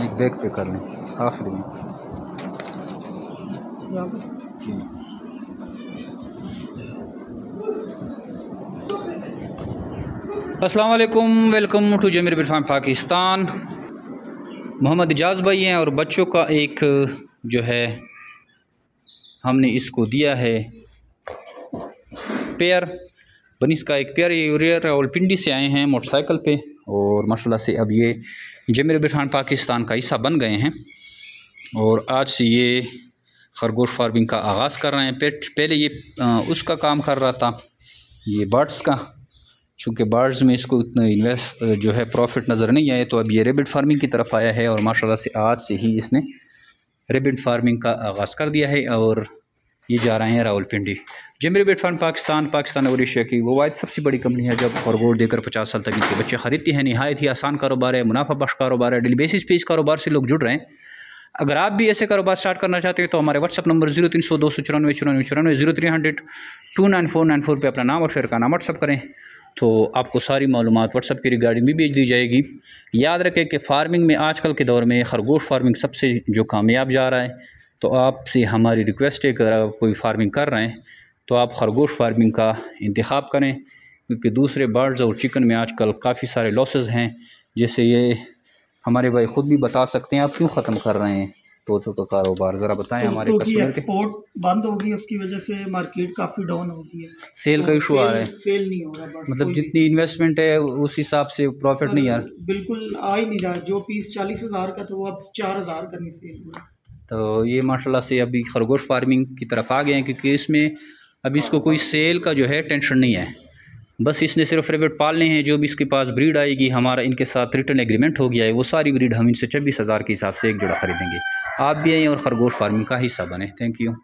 एक बैग पे कर लें आखिरी में जी। अस्सलाम वालेकुम, वेलकम टू जमीर बिल फार्म पाकिस्तान। मोहम्मद इजाज़ भाई हैं और बच्चों का एक जो है हमने इसको दिया है पेयर बनिस का एक पेयर। ये रावलपिंडी से आए हैं मोटरसाइकिल पे और माशाल्लाह से अब ये जमीर बिल फार्म पाकिस्तान का हिस्सा बन गए हैं और आज से ये खरगोश फार्मिंग का आगाज़ कर रहे हैं। पहले ये उसका काम कर रहा था, ये बर्ड्स का, चूँकि बर्ड्स में इसको उतना इन्वेस्ट जो है प्रॉफिट नज़र नहीं आए, तो अब ये रेबिट फार्मिंग की तरफ आया है और माशाल्लाह से आज से ही इसने रेबिट फार्मिंग का आगाज़ कर दिया है और ये जा रहे हैं रावलपिंडी। जमीर रेबिट फार्म पाकिस्तान और एशिया की वो वाइद सबसे बड़ी कंपनी है जब खरगोश देकर 50 साल तक इनके बच्चे ख़रीदते हैं। नहायत ही आसान कारोबार है, मुनाफा बख्श कारोबार है, डेली बेसिस पे इस कारोबार से लोग जुड़ रहे हैं। अगर आप भी ऐसे कारोबार स्टार्ट करना चाहते हैं तो हमारे व्हाट्सअप नंबर 0300 294 94 0300 29494 पर अपना नाम और शेयर का नाम व्हाट्सअप करें तो आपको सारी मालूमात व्हाट्सअप की रिगार्डिंग भी भेज दी जाएगी। याद रखें कि फ़ार्मिंग में आजकल के दौर में खरगोश फार्मिंग सबसे जो कामयाब जा रहा है, तो आपसे हमारी रिक्वेस्ट है कि अगर आप कोई फार्मिंग कर रहे हैं तो आप खरगोश फार्मिंग का इंतखाब करें, क्योंकि दूसरे बर्ड्स और चिकन में आजकल काफ़ी सारे लॉसेस हैं। जैसे ये हमारे भाई ख़ुद भी बता सकते हैं आप क्यों ख़त्म कर रहे हैं तोतों का कारोबार, ज़रा बताएं हमारे कस्टमर के। एक्सपोर्ट बंद होगी, उसकी वजह से मार्केट काफ़ी डाउन हो गई है, सेल का इशू आ रहा है, सेल नहीं हो रहा, मतलब जितनी इन्वेस्टमेंट है उस हिसाब से प्रॉफिट नहीं आ रहा, बिल्कुल आ ही नहीं रहा। जो पीस 40,000 का था वो अब 4,000 का नहीं सेल हुआ। तो ये माशाल्लाह से अभी खरगोश फार्मिंग की तरफ आ गए हैं, क्योंकि इसमें अभी इसको कोई सेल का जो है टेंशन नहीं है, बस इसने सिर्फ रेबिट पालने हैं। जो भी इसके पास ब्रीड आएगी, हमारा इनके साथ रिटर्न एग्रीमेंट हो गया है, वो सारी ब्रीड हम इनसे 26,000 के हिसाब से एक जोड़ा ख़रीदेंगे। आप भी आएँ और खरगोश फार्मिंग का हिस्सा बने। Thank you.